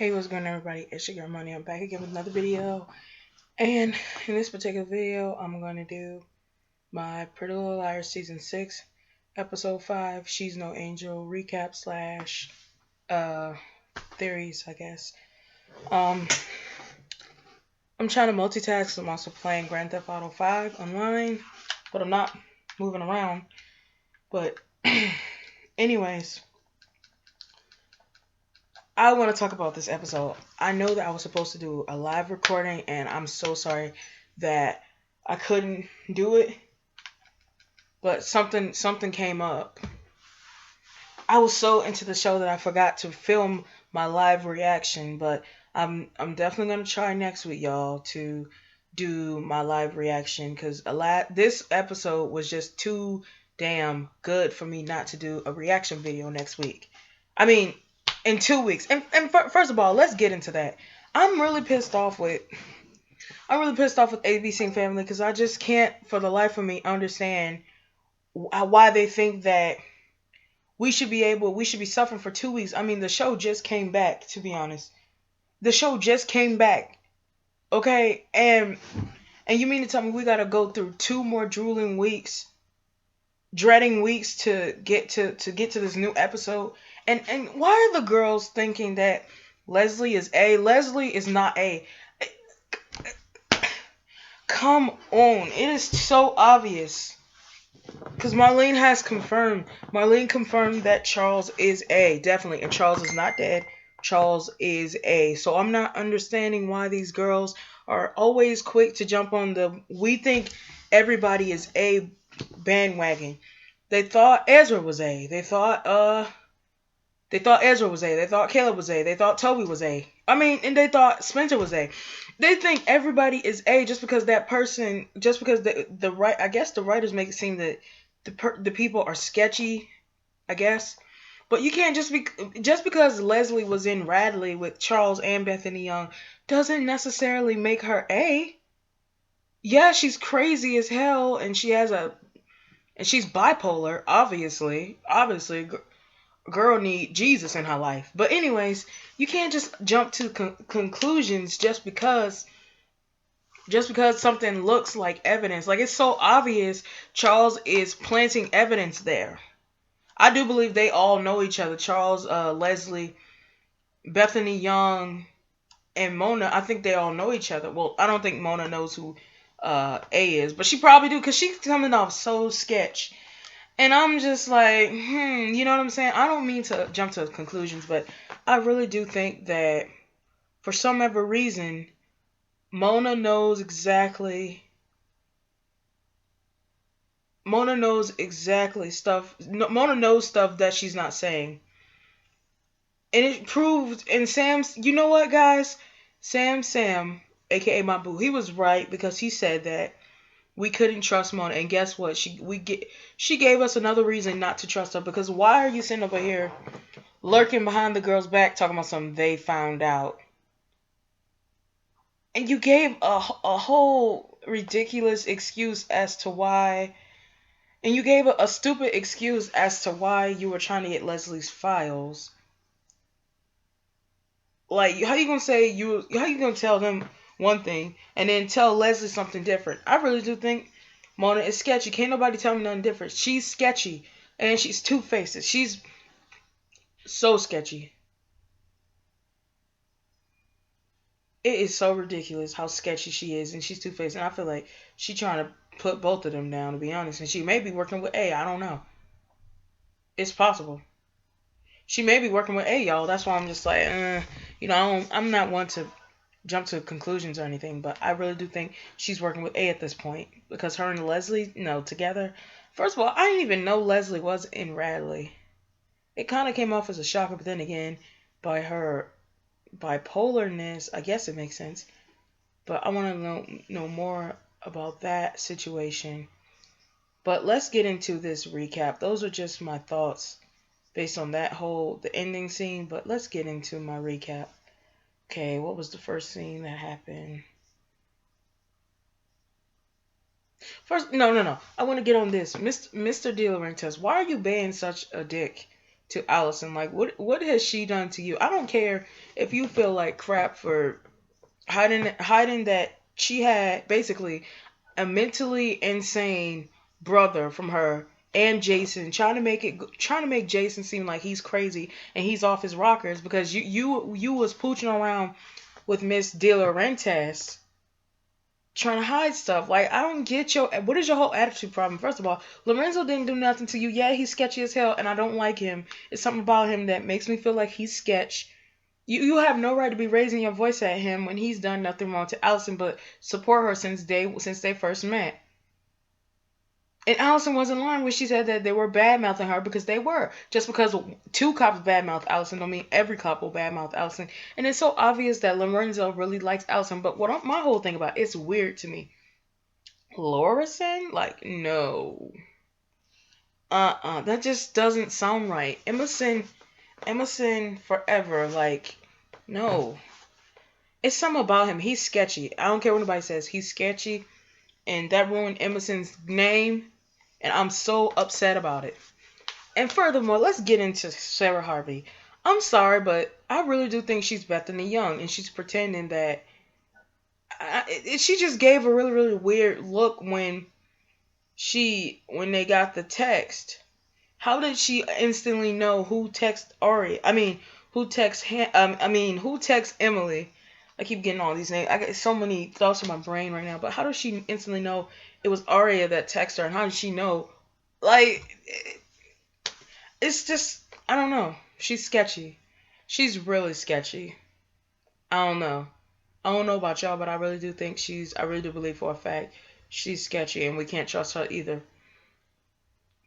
Hey, what's going on, everybody? It's your girl Money. I'm back again with another video. And in this particular video, I'm going to do my Pretty Little Liars Season 6, Episode 5, She's No Angel, recap slash uh, theories, I guess. Um, I'm trying to multitask. I'm also playing Grand Theft Auto 5 online, but I'm not moving around. But anyways, I want to talk about this episode. I know that I was supposed to do a live recording, and I'm so sorry that I couldn't do it. But something came up. I was so into the show that I forgot to film my live reaction. But I'm definitely gonna try next week, y'all, to do my live reaction because this episode was just too damn good for me not to do a reaction video next week. I mean, in 2 weeks. And first of all, let's get into that. I'm really pissed off with ABC and Family because I just can't, for the life of me, understand why they think that we should be suffering for 2 weeks. I mean, the show just came back. To be honest, the show just came back. Okay, and you mean to tell me we gotta go through 2 more drooling weeks, dreading weeks to get to this new episode? And why are the girls thinking that Leslie is A? Leslie is not A. Come on, it is so obvious. Because Marlene confirmed that Charles is A, definitely. And Charles is not dead. Charles is A. So I'm not understanding why these girls are always quick to jump on the we think everybody is A bandwagon. They thought Ezra was A. They thought Ezra was A. They thought Caleb was A. They thought Toby was A. I mean, and they thought Spencer was A. They think everybody is A just because that person, just because the right. I guess the writers make it seem that the people are sketchy. I guess, but you can't just because Leslie was in Radley with Charles and Bethany Young doesn't necessarily make her A. Yeah, she's crazy as hell, and she's bipolar. Obviously, girl need Jesus in her life. But anyways, you can't just jump to conclusions just because something looks like evidence. Like, it's so obvious Charles is planting evidence there. I do believe they all know each other. Charles, Leslie, Bethany Young, and Mona. I think they all know each other. Well, I don't think Mona knows who A is, but she probably do because she's coming off so sketch. And I'm just like, you know what I'm saying? I don't mean to jump to conclusions, but I really do think that for some ever reason, Mona knows exactly. Mona knows exactly stuff. Mona knows stuff that she's not saying, and it proved. And Sam's. You know what, guys? Sam, aka my boo, he was right because he said that we couldn't trust Mona. And guess what? She gave us another reason not to trust her. Because why are you sitting over here lurking behind the girl's back talking about something they found out? And you gave a whole ridiculous excuse as to why. And you gave a stupid excuse as to why you were trying to get Leslie's files. Like, how you gonna say how you gonna tell them one thing and then tell Leslie something different? I really do think Mona is sketchy. Can't nobody tell me nothing different. She's sketchy and she's two-faced. She's so sketchy. It is so ridiculous how sketchy she is, and she's two-faced. And I feel like she's trying to put both of them down, to be honest. And she may be working with A. I don't know. It's possible. She may be working with A, y'all. That's why I'm just like, I'm not one to jump to conclusions or anything, but I really do think she's working with A at this point because her and Leslie, together. First of all, I didn't even know Leslie was in Radley. It kind of came off as a shocker, but then again, by her bipolarness, I guess it makes sense. But I want to know more about that situation. But let's get into this recap. Those are just my thoughts based on the ending scene. But let's get into my recap. Okay, what was the first scene that happened? First, no. I want to get on this. Mr. De Laurentiis, why are you being such a dick to Allison. Like, what has she done to you? I don't care if you feel like crap for hiding that she had basically a mentally insane brother from her and Jason, trying to make Jason seem like he's crazy and he's off his rockers because you was pooching around with Miss De Laurentiis trying to hide stuff. Like, I don't get what is your whole attitude problem? First of all, Lorenzo didn't do nothing to you. Yeah, he's sketchy as hell and I don't like him. It's something about him that makes me feel like he's sketch. You have no right to be raising your voice at him when he's done nothing wrong to Allison but support her since they first met. And Allison wasn't lying when she said that they were bad mouthing her because they were. Just because two cops bad mouth Allison don't mean every cop will bad mouth Allison. And it's so obvious that Lorenzo really likes Allison. But my whole thing about it's weird to me. Lorison? Like, no. That just doesn't sound right. Emerson forever. Like, no. It's something about him. He's sketchy. I don't care what anybody says. He's sketchy. And that ruined Emerson's name. And I'm so upset about it. And furthermore, let's get into Sarah Harvey. I'm sorry, but I really do think she's Bethany Young. And she's pretending that. She just gave a really, really weird look when they got the text. How did she instantly know who text Ari? I mean, who text Emily? I keep getting all these names. I get so many thoughts in my brain right now. But how does she instantly know it was Aria that texted her? And how did she know? Like, it's just, I don't know. She's sketchy. She's really sketchy. I don't know. I don't know about y'all, but I really do think I really do believe for a fact she's sketchy and we can't trust her either.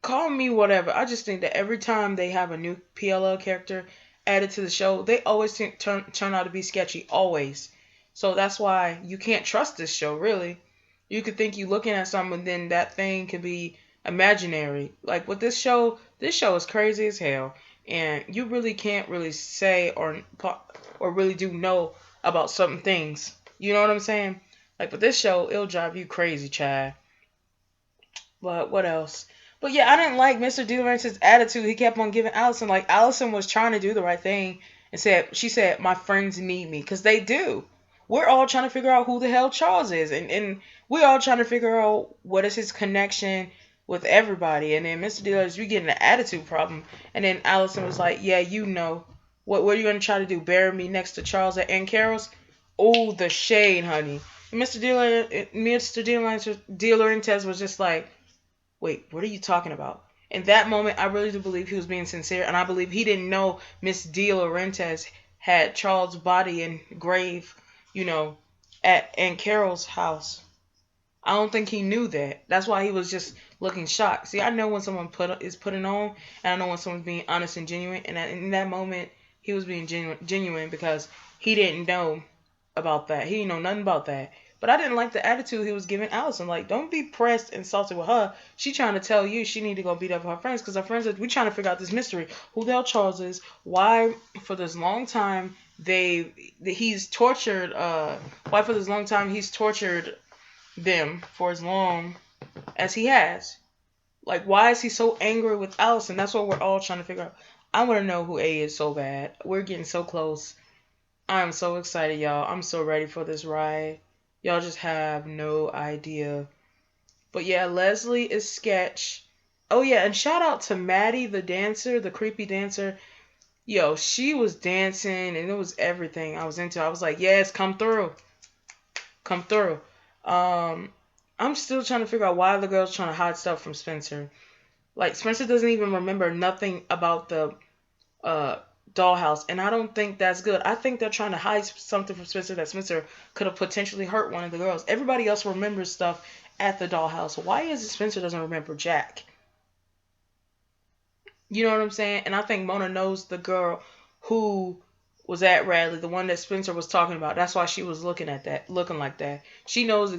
Call me whatever. I just think that every time they have a new PLL character added to the show, they always turn out to be sketchy. Always. So that's why you can't trust this show, really. You could think you're looking at something, and then that thing could be imaginary. Like with this show is crazy as hell. And you really can't really say or really do know about certain things. You know what I'm saying? Like with this show, it'll drive you crazy, Chad. But what else? But yeah, I didn't like Mr. DeLaurentis' attitude. He kept on giving Allison, like, Allison was trying to do the right thing and she said, my friends need me. Because they do. We're all trying to figure out who the hell Charles is. And we're all trying to figure out what is his connection with everybody. And then Mr. DeLaurentis, we get an attitude problem. And then Allison was like, yeah, you know. What are you going to try to do? Bury me next to Charles at Aunt Carol's? Oh, the shade, honey. And Mr. DeLaurentis was just like, wait, what are you talking about? In that moment, I really do believe he was being sincere, and I believe he didn't know Miss De Laurentiis had Charles' body in grave, at Aunt Carol's house. I don't think he knew that. That's why he was just looking shocked. See, I know when someone is putting on, and I know when someone's being honest and genuine, and in that moment, he was being genuine because he didn't know about that. He didn't know nothing about that. But I didn't like the attitude he was giving Allison. Like, don't be pressed and salty with her. She trying to tell you she need to go beat up her friends because her friends we trying to figure out this mystery. Who the hell Charles is? Why for this long time he's tortured? Why for this long time he's tortured them for as long as he has? Like, why is he so angry with Allison? That's what we're all trying to figure out. I want to know who A is so bad. We're getting so close. I'm so excited, y'all. I'm so ready for this ride. Y'all just have no idea. But yeah, Leslie is sketch. Oh yeah, and shout out to Maddie, the dancer, the creepy dancer. Yo, she was dancing and it was everything I was into. I was like, yes, come through. Come through. I'm still trying to figure out why the girl's trying to hide stuff from Spencer. Like, Spencer doesn't even remember nothing about the dollhouse, and I don't think that's good. I think they're trying to hide something from Spencer that Spencer could have potentially hurt one of the girls. Everybody else remembers stuff at the dollhouse. Why is it Spencer doesn't remember Jack? You know what I'm saying? And I think Mona knows the girl who was at Radley, the one that Spencer was talking about. That's why she was looking like that. She knows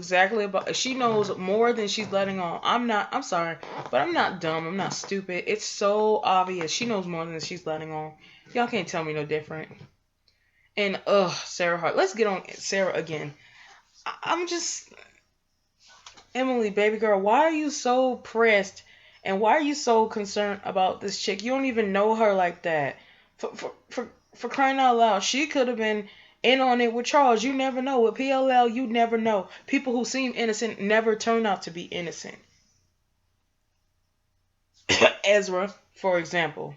she knows more than she's letting on. I'm sorry, but I'm not dumb. I'm not stupid. It's so obvious. She knows more than she's letting on. Y'all can't tell me no different. And Sarah Hart. Let's get on Sarah again. I'm just Emily, baby girl, why are you so pressed And why are you so concerned about this chick? You don't even know her like that. For crying out loud, she could have been in on it with Charles. You never know. With PLL, you never know. People who seem innocent never turn out to be innocent. Ezra, for example.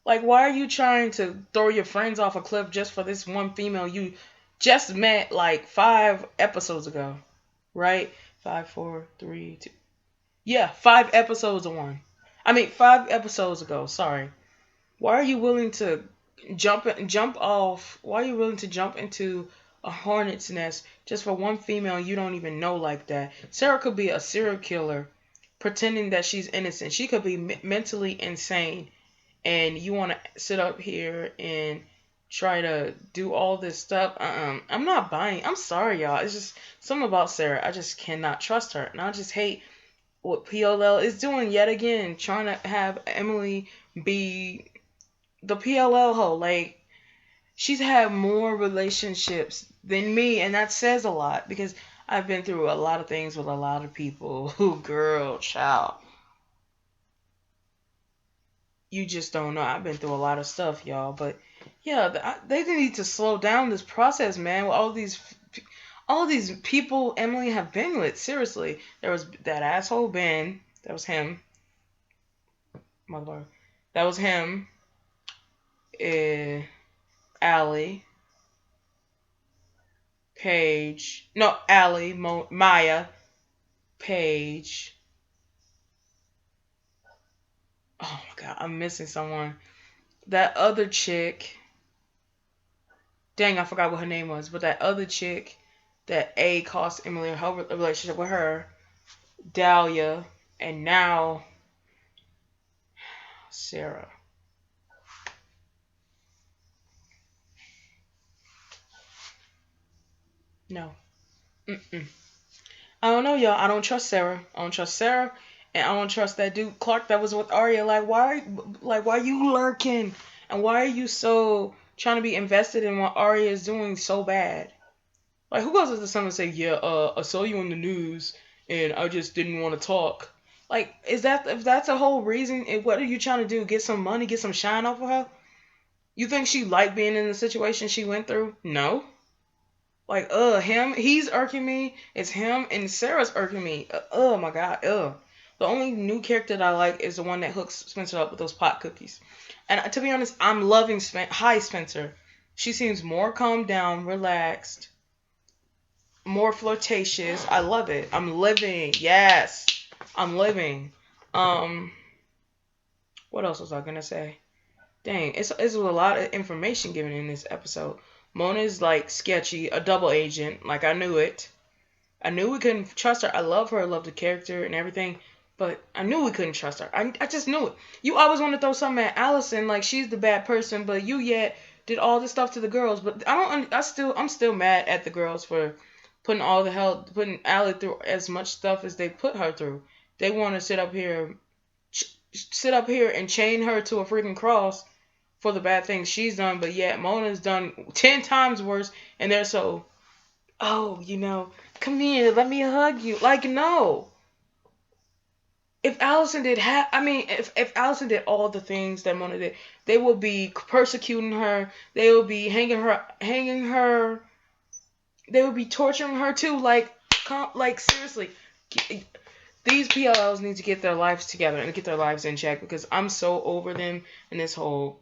Like, why are you trying to throw your friends off a cliff just for this one female you just met like 5 episodes ago? Right? Five, four, three, two. Yeah, 5 episodes of one. I mean, 5 episodes ago. Sorry. Why are you willing to jump off? Why are you willing to jump into a hornet's nest just for one female you don't even know like that? Sarah could be a serial killer pretending that she's innocent. She could be mentally insane, and you want to sit up here and try to do all this stuff. I'm not buying. I'm sorry, y'all. It's just something about Sarah. I just cannot trust her, and I just hate what PLL is doing yet again, trying to have Emily be the PLL hoe. Like, she's had more relationships than me, and that says a lot because I've been through a lot of things with a lot of people who, girl, child, you just don't know. I've been through a lot of stuff, y'all, but yeah, they need to slow down this process, man. With all these people Emily have been with. Seriously, there was that asshole Ben. That was him. My lord, that was him. Uh, Allie, Paige. No, Allie, Maya, Paige. Oh my god, I'm missing someone. That other chick. Dang, I forgot what her name was. But that other chick that A cost Emily her relationship with her, Dahlia, and now Sarah. No. Mm-mm. I don't know, y'all. I don't trust Sarah. I don't trust Sarah, and I don't trust that dude Clark that was with Arya. Why are you lurking? And why are you so trying to be invested in what Arya is doing so bad? Like, who goes up to someone and say, "Yeah, I saw you on the news, and I just didn't want to talk." Like, is that if that's the whole reason? What are you trying to do? Get some money, get some shine off of her? You think she liked being in the situation she went through? No. Like, he's irking me. It's him and Sarah's irking me. Oh my god, The only new character that I like is the one that hooks Spencer up with those pot cookies. And to be honest, I'm loving Hi, Spencer. She seems more calmed down, relaxed, more flirtatious. I love it. I'm living. Yes, I'm living. Um, what else was I gonna say? Dang, it's a lot of information given in this episode. Mona's like sketchy, a double agent. Like, I knew it. I knew we couldn't trust her. I love her. I love the character and everything. But I knew we couldn't trust her. I just knew it. You always want to throw something at Allison like she's the bad person, but you yet did all this stuff to the girls. But I don't. I'm still mad at the girls for putting Allie through as much stuff as they put her through. They want to sit up here and chain her to a freaking cross for the bad things she's done, but yet Mona's done 10 times worse, and they're so, oh, come here, let me hug you. Like, no. If Allison did if Allison did all the things that Mona did, they would be persecuting her. They would be hanging her. They would be torturing her too. Like seriously, these PLLs need to get their lives together and get their lives in check because I'm so over them and this whole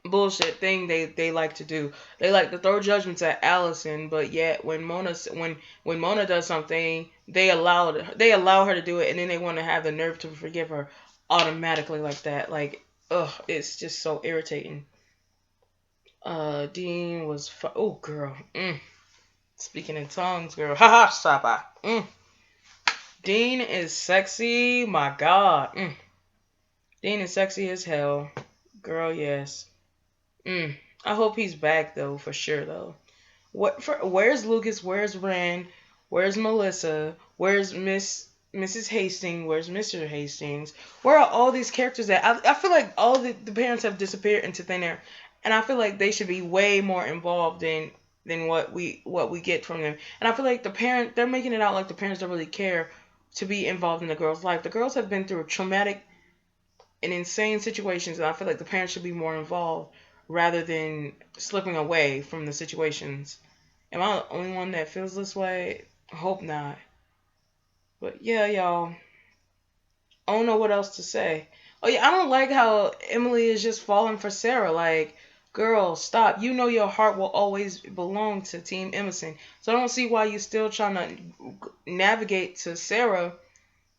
bullshit thing they like to do. They like to throw judgments at Allison, but yet when Mona does something, they allow her to do it, and then they want to have the nerve to forgive her automatically like that. Like, ugh, it's just so irritating. Dean was oh girl, speaking in tongues, girl. Haha, Saba. Dean is sexy, my god. Dean is sexy as hell, girl. Yes. I hope he's back though, for sure though. Where's Lucas? Where's Ren? Where's Melissa? Where's Mrs. Hastings? Where's Mr. Hastings? Where are all these characters at? I feel like all the parents have disappeared into thin air, and I feel like they should be way more involved than what we get from them. And I feel like they're making it out like the parents don't really care to be involved in the girl's life. The girls have been through traumatic and insane situations, and I feel like the parents should be more involved rather than slipping away from the situations. Am I the only one that feels this way? I hope not. But yeah, y'all. I don't know what else to say. Oh yeah, I don't like how Emily is just falling for Sarah. Like, girl, stop. You know your heart will always belong to Team Emerson. So I don't see why you're still trying to navigate to Sarah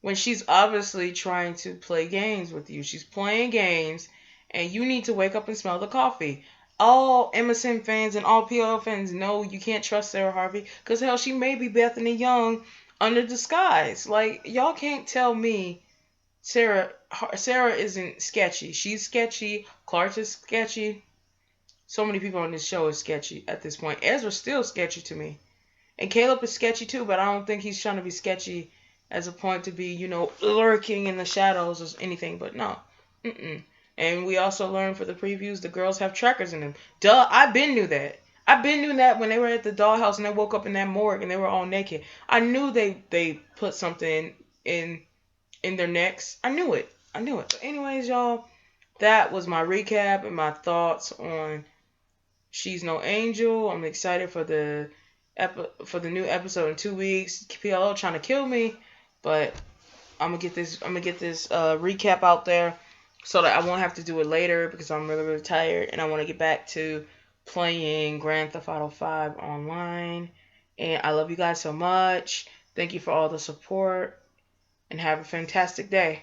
when she's obviously trying to play games with you. She's playing games, and you need to wake up and smell the coffee. All Emerson fans and all PLL fans know you can't trust Sarah Harvey because hell, she may be Bethany Young under disguise. Like, y'all can't tell me Sarah isn't sketchy. She's sketchy. Clark is sketchy. So many people on this show is sketchy at this point. Ezra's still sketchy to me. And Caleb is sketchy too, but I don't think he's trying to be sketchy as a point to be, lurking in the shadows or anything. But no. Mm-mm. And we also learned for the previews the girls have trackers in them. Duh, I been knew that. I been knew that when they were at the dollhouse and they woke up in that morgue and they were all naked. I knew they put something in their necks. I knew it. I knew it. But anyways, y'all, that was my recap and my thoughts on She's No Angel. I'm excited for the new episode in 2 weeks. PLO trying to kill me, but I'm gonna get this recap out there so that I won't have to do it later because I'm really really tired and I want to get back to playing Grand Theft Auto 5 online. And I love you guys so much. Thank you for all the support and have a fantastic day.